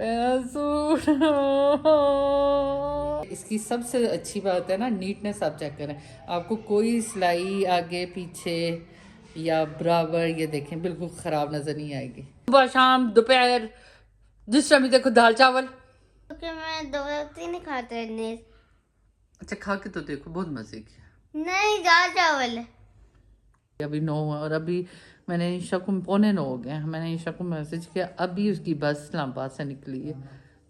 Suit. इसकी सबसे अच्छी बात है ना, नीटनेस। आप चेक करें, आपको कोई सिलाई आगे पीछे या बराबर, ये देखें, बिल्कुल ख़राब नज़र नहीं आएगी। सुबह शाम दोपहर जिस टाइम भी देखो दाल चावल। क्योंकि मैं दो रोटी नहीं खाते इतने। अच्छा, खा के तो देखो, बहुत मज़े की। नहीं, दाल चावल। अभी 9 हुआ और अभी मैंने ईशा को 8:45 हो गए। मैंने ईशा को मैसेज किया, अभी उसकी बस इस्लामाबाद से निकली है,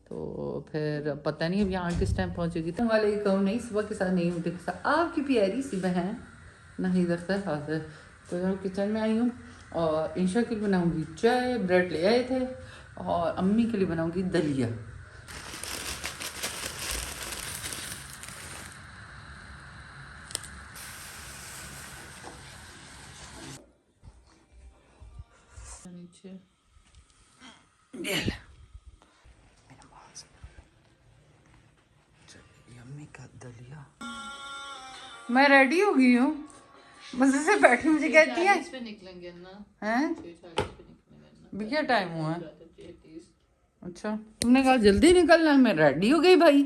तो फिर पता नहीं अब यहाँ किस टाइम पहुँचेगी। तो वाले कहूँ नहीं, सुबह के साथ नहीं उठे के साथ आपकी प्यारी सी बहन नहीं रखता हाजिर। तो किचन में आई हूँ और ईशा के लिए बनाऊँगी चाय, ब्रेड ले आए थे, और अम्मी के लिए बनाऊँगी दलिया। नीचे अम्मी का दलिया। मैं रेडी हो गई हूँ, मजे से बैठी, मुझे कहती है पे निकलेंगे ना, हैं क्या टाइम हुआ है? अच्छा, तुमने कहा जल्दी निकलना है, मैं रेडी हो गई भाई।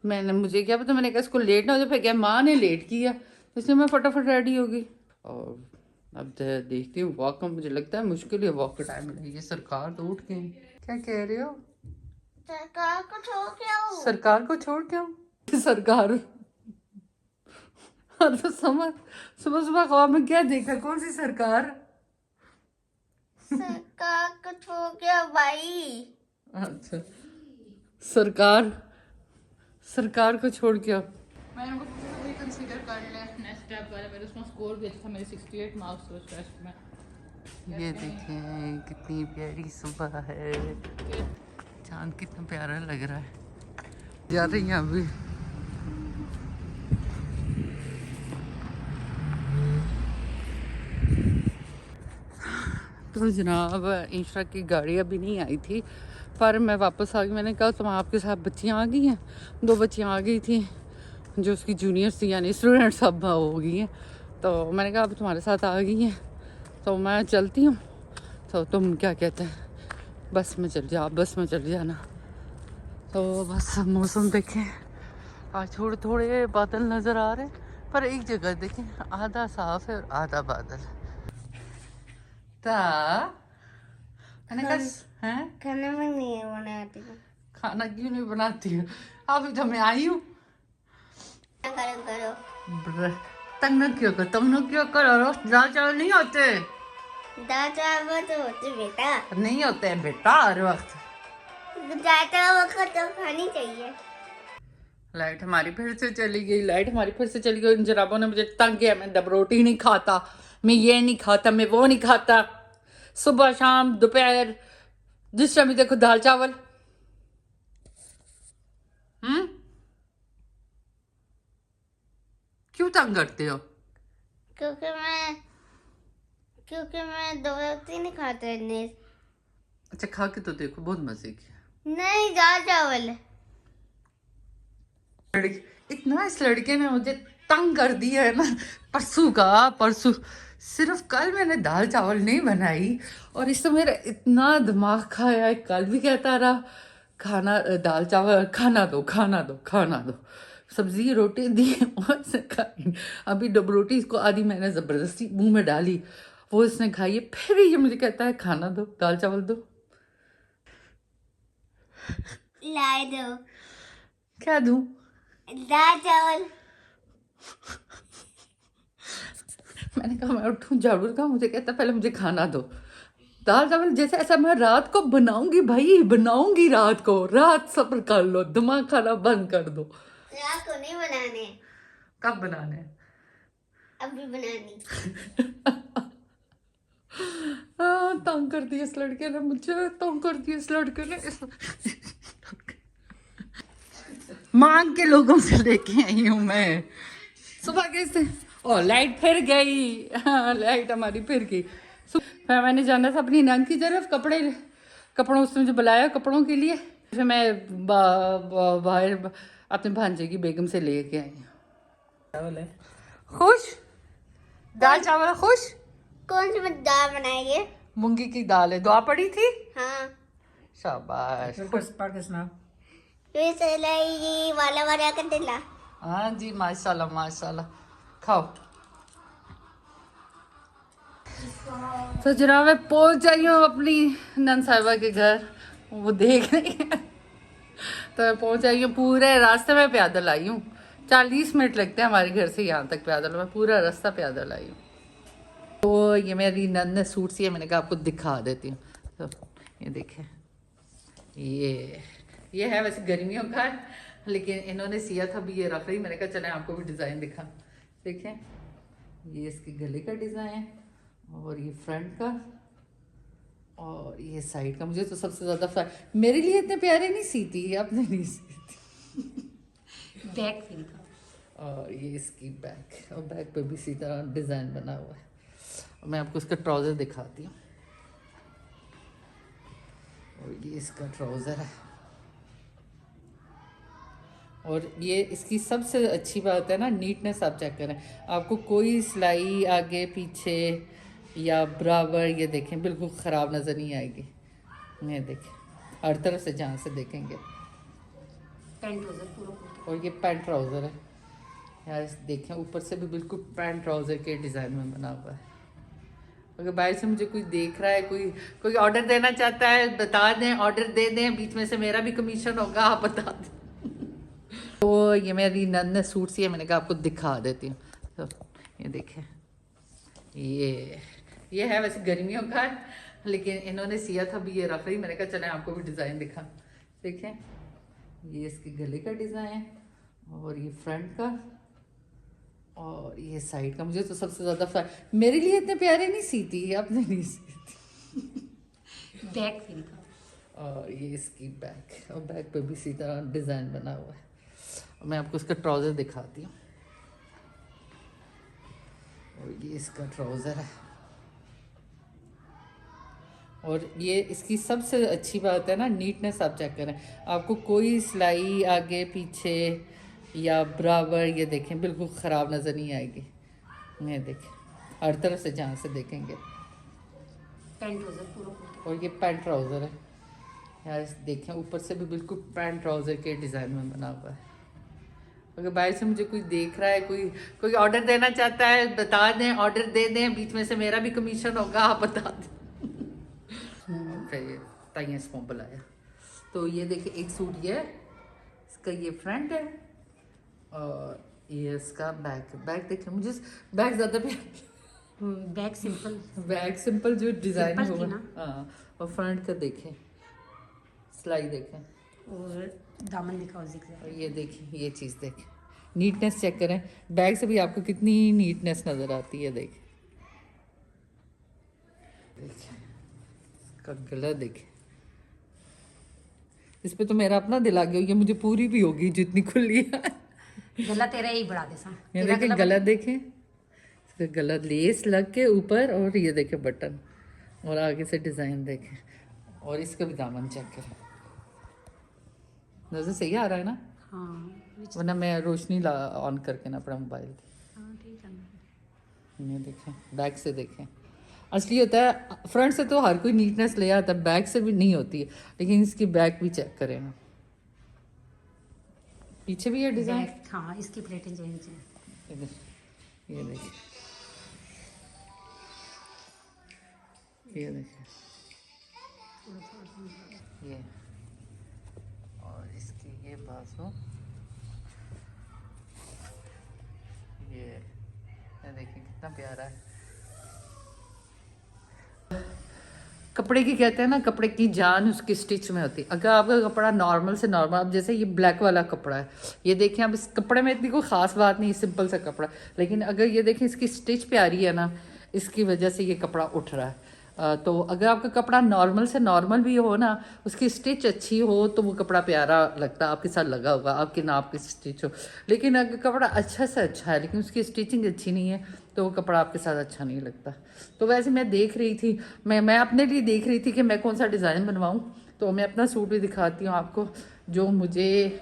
मैंने, मुझे क्या पता, मैंने कहा इसको लेट ना हो जाए, फिर क्या माँ ने लेट किया, इसलिए मैं फटाफट रेडी हो गई। और अब देखती हूँ वॉक का, मुझे लगता है मुश्किल है वॉक का टाइम मिलेगी। सरकार तो उठ गई। क्या कह रहे हो? सरकार को छोड़ के आओ। सरकार को छोड़ के आओ? सरकार और तो समझ, सुबह सुबह ख्वाब में क्या देखा? कौन सी सरकार? सरकार को छोड़ के आओ भाई। अच्छा, सरकार, सरकार को छोड़ के आओ। मैंने उनको पूछा कोई कंसीडर कर ले नेक्स्ट स्टेप वाला। मेरे उसमें स्कोर भी अच्छा, मेरे 68 मार्क्स थे उस टेस्ट में। ये देखें कितनी प्यारी सुबह है, चांद कितना प्यारा लग रहा है। जा रही हैं अभी। तो जनाब, ईशा की गाड़ी अभी नहीं आई थी, पर मैं वापस आ गई। मैंने कहा तुम आपके साथ बच्चियाँ आ गई हैं, 2 बच्चियाँ आ गई थी जो उसकी जूनियर्स थी, यानी स्टूडेंट सब हो गई हैं। तो मैंने कहा अब तुम्हारे साथ आ गई हैं तो मैं चलती हूँ, तो तुम क्या कहते हैं, बस में चल जाओ, बस में चल जाना। तो बस मौसम देखें, आज थोड़े थोड़े बादल नज़र आ रहे हैं, पर एक जगह देखें आधा साफ है और आधा बादल। खाना में नहीं बनाती हूँ। खाना क्यों नहीं बनाती हो? अभी तो मैं आई हूँ। करो करो। तंग न क्यों कर, तंग न क्यों करो? दाल चावल नहीं होते? दाल चावल तो होते बेटा। नहीं होते हैं बेटा हर वक्त। दाल चावल का तो खानी चाहिए। लाइट हमारी फिर से चली गई, लाइट हमारी फिर से चली गई। इन जनाबों ने मुझे तंग किया, मैं डब रोटी नहीं खाता, मैं ये नहीं खाता, मैं वो नहीं खाता। सुबह शाम दोपहर जिस टाइम भी देखो दाल चावल। क्यों तंग करते हो? क्योंकि मैं दो रोटी नहीं खाते इतने। अच्छा, खा के तो देखो, बहुत मजे की। नहीं, दाल चावल। इतना इस लड़के ने मुझे तंग कर दिया है ना, परसों सिर्फ कल मैंने दाल चावल नहीं बनाई और इससे मेरा इतना दिमाग खाया है। कल भी कहता रहा खाना, दाल चावल खाना दो, खाना दो, खाना दो। सब्जी रोटी दी और इसने खाई। अभी डब रोटी इसको आधी मैंने ज़बरदस्ती मुंह में डाली, वो इसने खाई है, फिर ये मुझे कहता है खाना दो, दाल चावल दो। ला दो। क्या दूं? दाल चावल। मैंने कहा मैं उठूं झाड़ू का, मुझे कहता पहले मुझे खाना दो। दाल चावल जैसे ऐसा मैं रात को बनाऊंगी भाई, बनाऊंगी रात को। रात सब्र कर लो, दिमाग खाना बंद कर दो। रात को नहीं बनाने। कब बनाने? अभी बनानी। तंग कर दिया इस लड़के ने मुझे, तंग कर दिया इस लड़के ने। मांग के लोगों से लेके आई हूँ मैं। सुबह कैसे, ओ लाइट फिर गई। हाँ, लाइट हमारी फिर गई। मैंने जाना था अपनी नंद की तरफ, कपड़ों उसने मुझे बुलाया कपड़ों के लिए। फिर मैं बाहर अपने भांजे की बेगम से लेके आई हूँ। चावल है खुश, दाल चावल खुश। कौन सी दाल बनाएंगे? मूंगी की दाल है, दुआ पड़ी थी। हाँ। शाबाश। पढ़ के सुना। ये वाला वाला कर देला। हाँ जी, माशाल्लाह माशाल्लाह। खाओ। तो जनाब मैं पहुंच आई हूँ अपनी नन साहिबा के घर, वो देख रही है। तो मैं पहुंच आई हूँ, पूरे रास्ते में पैदल आई हूँ। 40 मिनट लगते हैं हमारे घर से यहाँ तक पैदल, मैं पूरा रास्ता पैदल आई हूँ। तो ये मेरी नन ने सूट सिया, मैंने कहा आपको दिखा देती हूँ। तो ये देखें, ये है वैसे गर्मियों का है, लेकिन इन्होंने सिया था भी, ये रख रही, मैंने कहा चलें आपको भी डिज़ाइन दिखा। देखें, ये इसके गले का डिज़ाइन और ये फ्रंट का और ये साइड का। मुझे तो सबसे ज़्यादा मेरे लिए इतने प्यारे नहीं सीती, अपने नहीं सीती। बैक पे दिखा। और ये इसकी बैक, और बैक पे भी इसी तरह डिज़ाइन बना हुआ है। और मैं आपको इसका ट्राउज़र दिखाती हूँ। और ये इसका ट्राउज़र है। और ये इसकी सबसे अच्छी बात है ना, नीटनेस आप चेक करें, आपको कोई सिलाई आगे पीछे या बराबर, ये देखें बिल्कुल ख़राब नज़र नहीं आएगी। ये देखें, हर तरफ से जहाँ से देखेंगे। पैंट ट्राउजर पूरा। और ये पैंट ट्राउज़र है यार, देखें ऊपर से भी बिल्कुल पैंट ट्राउज़र के डिज़ाइन में बना हुआ है। अगर बाहर से मुझे कोई देख रहा है, कोई ऑर्डर देना चाहता है, बता दें, ऑर्डर दे दें, बीच में से मेरा भी कमीशन होगा, आप बता दें। तो ये मेरी नन ने सूट सिया, मैंने कहा आपको दिखा देती हूँ। तो ये देखें, ये है वैसे गर्मियों का है, लेकिन इन्होंने सिया था भी, ये रख रही, मैंने कहा चलें आपको भी डिज़ाइन दिखा। देखें, ये इसके गले का डिज़ाइन और ये फ्रंट का और ये साइड का। मुझे तो सबसे ज़्यादा मेरे लिए इतने प्यारे नहीं सीती, अपने नहीं सीती। बैक पे दिखा। और ये इसकी बैक, और बैक पे भी इसी तरह डिज़ाइन बना हुआ है। और मैं आपको इसका ट्राउज़र दिखाती हूँ। और ये इसका ट्राउज़र है। और ये इसकी सबसे अच्छी बात है ना, नीटनेस आप चेक करें, आपको कोई सिलाई आगे पीछे या बराबर, ये देखें बिल्कुल ख़राब नज़र नहीं आएगी। ये देखें, हर तरफ से जहाँ से देखेंगे। पैंट ट्राउजर पूरा। और ये पैंट ट्राउज़र है यार, देखें ऊपर से भी बिल्कुल पैंट ट्राउज़र के डिज़ाइन में बना हुआ है। अगर बाहर से मुझे कोई देख रहा है, कोई ऑर्डर देना चाहता है, बता दें, ऑर्डर दे दें, बीच में से मेरा भी कमीशन होगा, आप बता दें। फिर ताइयाँ स्पॉम्पल आया। तो ये देखिए, एक सूट ये है, इसका ये फ्रंट है और ये इसका बैक देखिए, मुझे बैक ज़्यादा बैक सिंपल। बैक सिंपल जो डिज़ाइन सिंपल होगा थी ना। हाँ, और फ्रंट का देखें, सिलाई देखें, और दामन दिखाओ जिक्र। और ये देखें, ये चीज़ देखें, नीटनेस चेक करें, बैग से भी आपको कितनी नीटनेस नज़र आती है। देखें इसका गला देखें, इस पे तो मेरा अपना दिल आ गया, ये मुझे पूरी भी होगी जितनी खुली है। गला तेरा ही बढ़ा दे सा। ये देखें गला देखें, इसका गला लेस लग के ऊपर, और ये देखें बटन, और आगे से डिज़ाइन देखें, और इसका भी दामन चेक करें। नज़र सही आ रहा है ना? हाँ वरना मैं रोशनी ऑन करके ना अपना मोबाइल की। हाँ ठीक है। ये देखें, बैक से देखें, असली होता है, फ्रंट से तो हर कोई नीटनेस ले आता है, बैक से भी नहीं होती है, लेकिन इसकी बैक भी चेक करें ना, पीछे भी है डिज़ाइन। बैक, हाँ इसकी प्लेटें जो नीचे। ये देखिए, ये देखिए, ये, और इसकी ये बाजू, ये देखिए कितना प्यारा है। कपड़े की कहते हैं ना, कपड़े की जान उसकी स्टिच में होती है। अगर आपका कपड़ा नॉर्मल से नॉर्मल, अब जैसे ये ब्लैक वाला कपड़ा है, ये देखें, अब इस कपड़े में इतनी कोई ख़ास बात नहीं, सिंपल सा कपड़ा, लेकिन अगर ये देखें इसकी स्टिच प्यारी है ना, इसकी वजह से ये कपड़ा उठ रहा है। तो अगर आपका कपड़ा नॉर्मल से नॉर्मल भी हो ना, उसकी स्टिच अच्छी हो तो वो कपड़ा प्यारा लगता है, आपके साथ लगा होगा, आपके नाप की स्टिच हो। लेकिन अगर कपड़ा अच्छा से अच्छा है लेकिन उसकी स्टिचिंग अच्छी नहीं है, तो वो कपड़ा आपके साथ अच्छा नहीं लगता। तो वैसे मैं देख रही थी, मैं अपने लिए देख रही थी कि मैं कौन सा डिज़ाइन बनवाऊँ। तो मैं अपना सूट भी दिखाती हूँ आपको, जो मुझे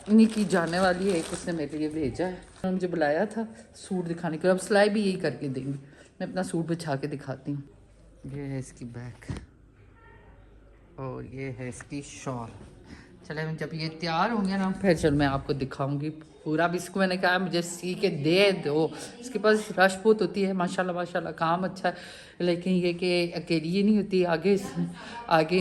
इन्हीं की जाने वाली है, एक उसने मेरे लिए भेजा है, उन्होंने मुझे बुलाया था सूट दिखाने के लिए। अब सिलाई भी यही करके देंगी। मैं अपना सूट बिछा के दिखाती हूँ। ये है इसकी बैक, और ये है इसकी शॉल। चले हम जब ये तैयार होंगे ना फिर चल मैं आपको दिखाऊंगी पूरा। भी इसको मैंने कहा मुझे सी के दे दो, इसके पास राजपूत होती है माशाल्लाह माशाल्लाह, काम अच्छा है, लेकिन ये कि अकेली ही नहीं होती, आगे आगे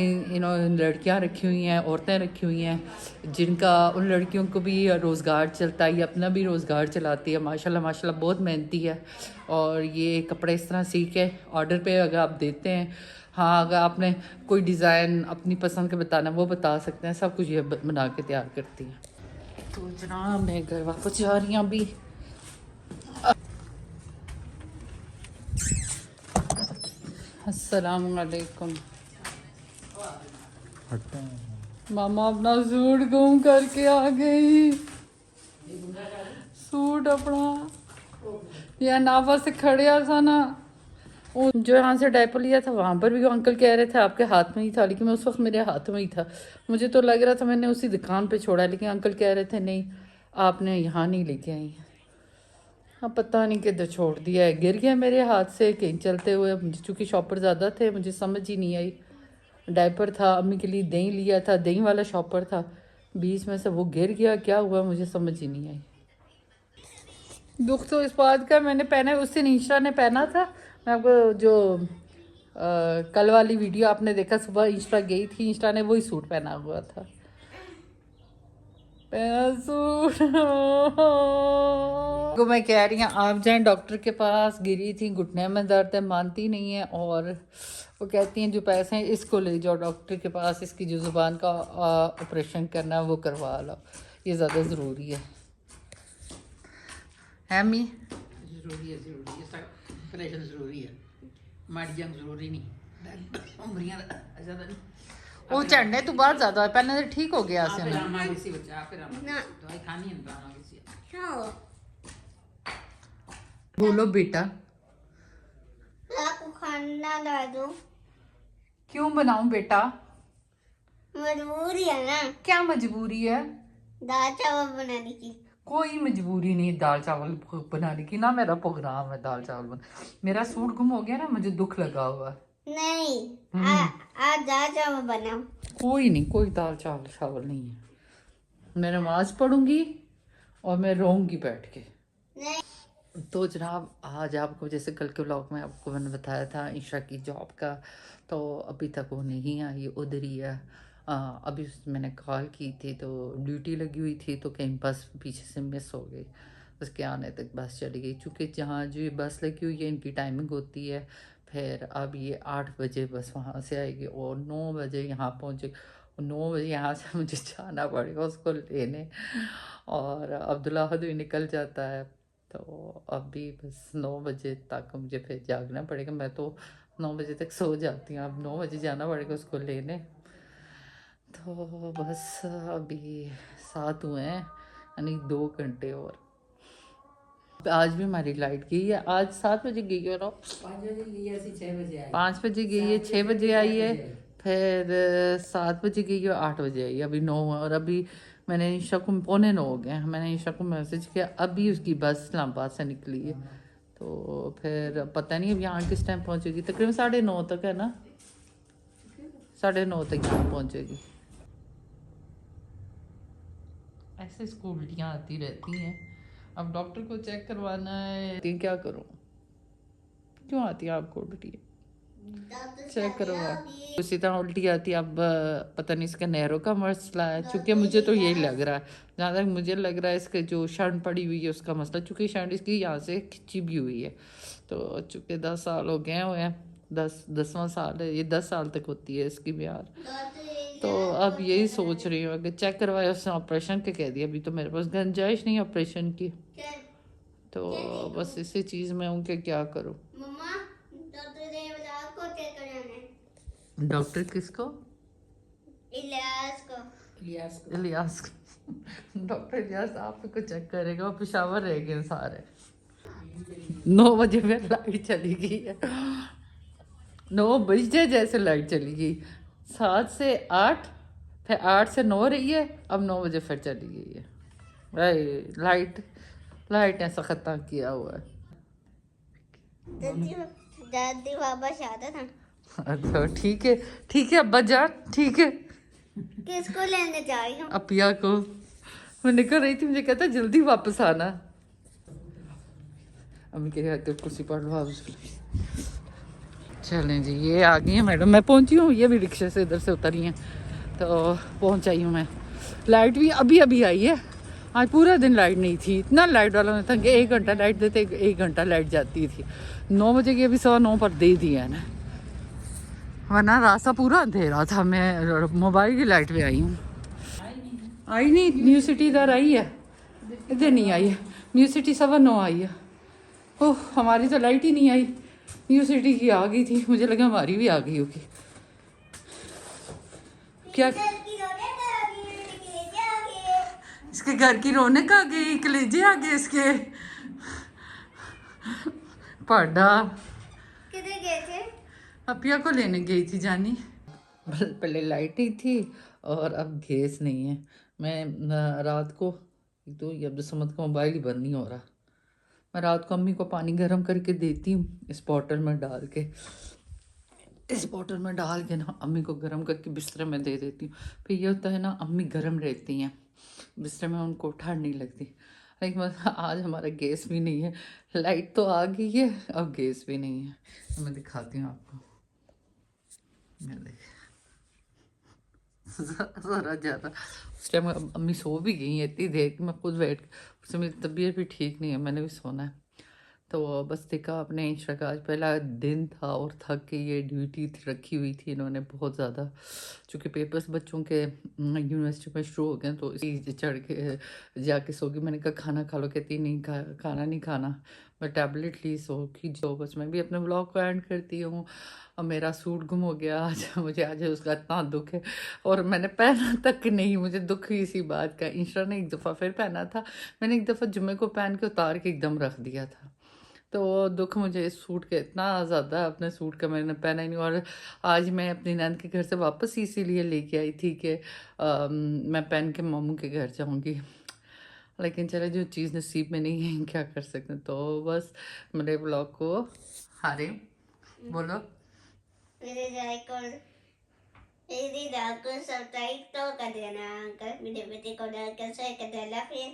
लड़कियां रखी हुई हैं, औरतें रखी हुई हैं जिनका उन लड़कियों को भी रोज़गार चलता है, ये अपना भी रोज़गार चलाती है माशाल्लाह माशाल्लाह, बहुत मेहनती है। और ये कपड़े इस तरह सी के ऑर्डर पे अगर आप देते हैं, हाँ अगर आपने कोई डिज़ाइन अपनी पसंद का बताना वो बता सकते हैं, सब कुछ ये बना के तैयार करती है। तो जनाब मैं घर वापस जा रही हूँ अभी। अस्सलाम वालेकुम। मामा अपना सूट गुम करके आ गई, सूट अपना या नावा से खड़े था ना, जो यहाँ से डायपर लिया था वहाँ पर भी वो अंकल कह रहे थे आपके हाथ में ही था, लेकिन उस वक्त मेरे हाथ में ही था। मुझे तो लग रहा था मैंने उसी दुकान पे छोड़ा, लेकिन अंकल कह रहे थे नहीं आपने यहाँ नहीं लेके आई। अब पता नहीं किधर छोड़ दिया है, गिर गया मेरे हाथ से कहीं चलते हुए। चूँकि शॉपर ज़्यादा थे मुझे समझ ही नहीं आई। डायपर था, अम्मी के लिए दही लिया था, दही वाला शॉपर था, बीच में से वो गिर गया, क्या हुआ मुझे समझ ही नहीं आई। दुख तो इस बात का मैंने पहना है, उस दिन इंस्टा ने पहना था। मैं आपको जो कल वाली वीडियो आपने देखा, सुबह इंस्टा गई थी, इंस्टा ने वही सूट पहना हुआ था, पहना सूट को मैं कह रही हूँ आप जाएं डॉक्टर के पास, गिरी थी, घुटने में दर्द है, मानती नहीं है, और वो कहती हैं जो पैसे हैं इसको ले जाओ डॉक्टर के पास, इसकी जो ज़ुबान का ऑपरेशन करना है वो करवा लो, ये ज़्यादा ज़रूरी है मी जरूरी है ऑपरेशन जरूरी है, माड़ी जंग जरूरी नहीं उमरियां ज्यादा नहीं। वो चढ़ने तो बहुत ज़्यादा है, पहले तो ठीक हो गया से ना। किसी बच्चा फिर दवाई खानी है ना किसी बोलो बेटा आपको खाना ला दो, क्यों बनाऊं बेटा, मजबूरी है ना क्या मजबूरी है, दाल चावल बनाने की। कोई मजबूरी नहीं दाल चावल बनाने की, ना मेरा प्रोग्राम है दाल चावल बना। मेरा सूट गुम हो गया ना, मुझे दुख लगा हुआ है। नहीं आज दाल चावल बनाओ। कोई नहीं, कोई दाल चावल चावल नहीं है, मैं नमाज पढ़ूंगी और मैं रोऊंगी बैठ के। नहीं तो जनाब आज आपको जैसे कल के व्लॉग में आपको मैंने बताया था ईशा की जॉब का, तो अभी तक वो नहीं आई, उधर ही है। अभी मैंने कॉल की थी तो ड्यूटी लगी हुई थी, तो कहीं बस पीछे से मिस हो गई, उसके आने तक बस चली गई। चूँकि जहाँ जो बस लगी हुई है इनकी टाइमिंग होती है, फिर अब ये 8 बजे बस वहाँ से आएगी और 9 बजे यहाँ पहुँचेगी, 9 बजे यहाँ से मुझे जाना पड़ेगा उसको लेने, और अब्दुल्लाहद भी निकल जाता है। तो अभी बस 9 बजे तक मुझे फिर जागना पड़ेगा, मैं तो 9 बजे तक सो जाती हूँ, अब 9 बजे जाना पड़ेगा उसको लेने। तो बस अभी 7 हुए हैं, यानी 2 घंटे और। आज भी हमारी लाइट गई है, आज 7 बजे गई है ना, 5 बजे गई है, 6 बजे आई। 5 बजे गई है, 6 बजे आई है, फिर 7 बजे गई है, 8 बजे आई, अभी 9 है। और अभी मैंने ईशा को 8:45 हो गए हैं, मैंने ईशा को मैसेज किया, अभी उसकी बस इस्लामाबाद से निकली है, तो फिर पता नहीं अब यहाँ किस टाइम पहुँचेगी, तकरीबन 9:30 तक है ना, 9:30 तक यहाँ पहुँचेगी। ऐसे इसको उल्टियाँ आती रहती हैं, अब डॉक्टर को चेक करवाना है, क्या करूँ, क्यों आती है आपको उल्टी, चेक करवा। उसी तरह उल्टी आती है, अब पता नहीं इसका नहरों का मसला है, चूँकि मुझे तो यही लग रहा है, जहाँ तक मुझे लग रहा है इसके जो शर्ट पड़ी हुई है उसका मसला, चूँकि शर्ट इसकी यहाँ से खिंची भी हुई है। तो चूँकि 10 साल हो गए हुए हैं, 10वां साल है ये, 10 साल तक होती है इसकी म्यार। तो अब यही सोच रही हूँ, अगर चेक करवाया उसने ऑपरेशन के कह दिया, अभी तो मेरे पास गुंजाइश नहीं ऑपरेशन की, तो बस इसी चीज़ में हूँ कि क्या करूँ। डॉक्टर किसको, इलियास को। इलियास डॉक्टर इलियास आपको चेक करेगा, और पेशावर रह गए सारे। 9 बजे फिर लाइट चली गई है, 9 बजे जैसे लाइट चली गई, 7 से 8, फिर 8 से 9 रही है, अब 9 बजे फिर चली गई है। भाई लाइट ऐसा खत्म किया हुआ है। दादी वापस आता था, अच्छा ठीक है अब्बा जान, ठीक है। किसको लेने जा रही हूँ? अपिया को मैं निकल रही थी, मुझे कहता जल्दी वापस आना। अम्मी कह रहे थे कुर्सी पर लो। चलें जी, ये आ गई हैं मैडम, मैं पहुंची हूँ, ये भी रिक्शे से इधर से उतरी हैं तो पहुंच आई हूँ मैं। लाइट भी अभी अभी आई है, आज पूरा दिन लाइट नहीं थी। इतना लाइट वाला नहीं था कि 1 घंटा लाइट देते, 1 घंटा लाइट जाती थी। 9 बजे की अभी 9:15 पर दे दी है ना, वरना रास्ता पूरा अंधेरा था। मैं मोबाइल की लाइट पे आई हूँ। आई नहीं, न्यू सिटी इधर आई है, इधर नहीं आई है। न्यू सिटी 9:15 आई है। ओह हमारी तो लाइट ही नहीं आई, न्यू सिटी की आ गई थी, मुझे लगा हमारी भी आ गई होगी। क्या इसके घर की रौनक आ गई, कलेजे आ गए इसके। पढ़ा किधर गए थे? अपिया को लेने गई थी जानी। पहले लाइट ही थी और अब गैस नहीं है। मैं रात को तो ये अब्दुल समद का मोबाइल ही बंद नहीं हो रहा। मैं रात को अम्मी को पानी गर्म करके देती हूँ, इस बॉटल में डाल के, इस बॉटल में डाल के ना अम्मी को गर्म करके बिस्तर में दे देती हूँ। फिर ये होता है ना, अम्मी गर्म रहती हैं बिस्तर में, उनको ठंड नहीं लगती। लेकिन आज हमारा गैस भी नहीं है, लाइट तो आ गई है, अब गैस भी नहीं है। तो मैं दिखाती हूँ आपको, मैं देख ज़रा ज़्यादा उस टाइम अम्मी सो भी गई हैं इतनी देर कि मैं खुद बैठ, उससे मेरी तबीयत भी ठीक नहीं है, मैंने भी सोना है। तो बस देखा आपने इंस्टा का, आज पहला दिन था और थक के ये ड्यूटी रखी हुई थी इन्होंने बहुत ज़्यादा, चूँकि पेपर्स बच्चों के यूनिवर्सिटी में शुरू हो गए तो इसी चढ़ के जाके सो गई। मैंने कहा खाना खा लो, कहती नहीं खाना नहीं खाना, मैं टैबलेट ली सो की जो। बस मैं भी अपने ब्लॉग को एंड करती हूँ। और मेरा सूट गुम हो गया आज, मुझे आज उसका इतना दुख है और मैंने पहना तक नहीं, मुझे दुख ही इसी बात का। इंस्टा ने एक दफ़ा फिर पहना था, मैंने एक दफ़ा जुम्मे को पहन के उतार के एकदम रख दिया था। तो दुख मुझे इस सूट का इतना ज़्यादा, अपने सूट का मैंने पहना ही नहीं। और आज मैं अपनी नंद के घर से वापस इसीलिए लेके आई थी कि मैं पहन के मामू के घर जाऊंगी। लेकिन चले जो चीज़ नसीब में नहीं है क्या कर सकते। तो बस मेरे ब्लॉग को हारे बोलो, मेरे जाए को सब्सक्राइब तो कर देना, मेरे बेटे को लाइक कर शेयर कर देना। फिर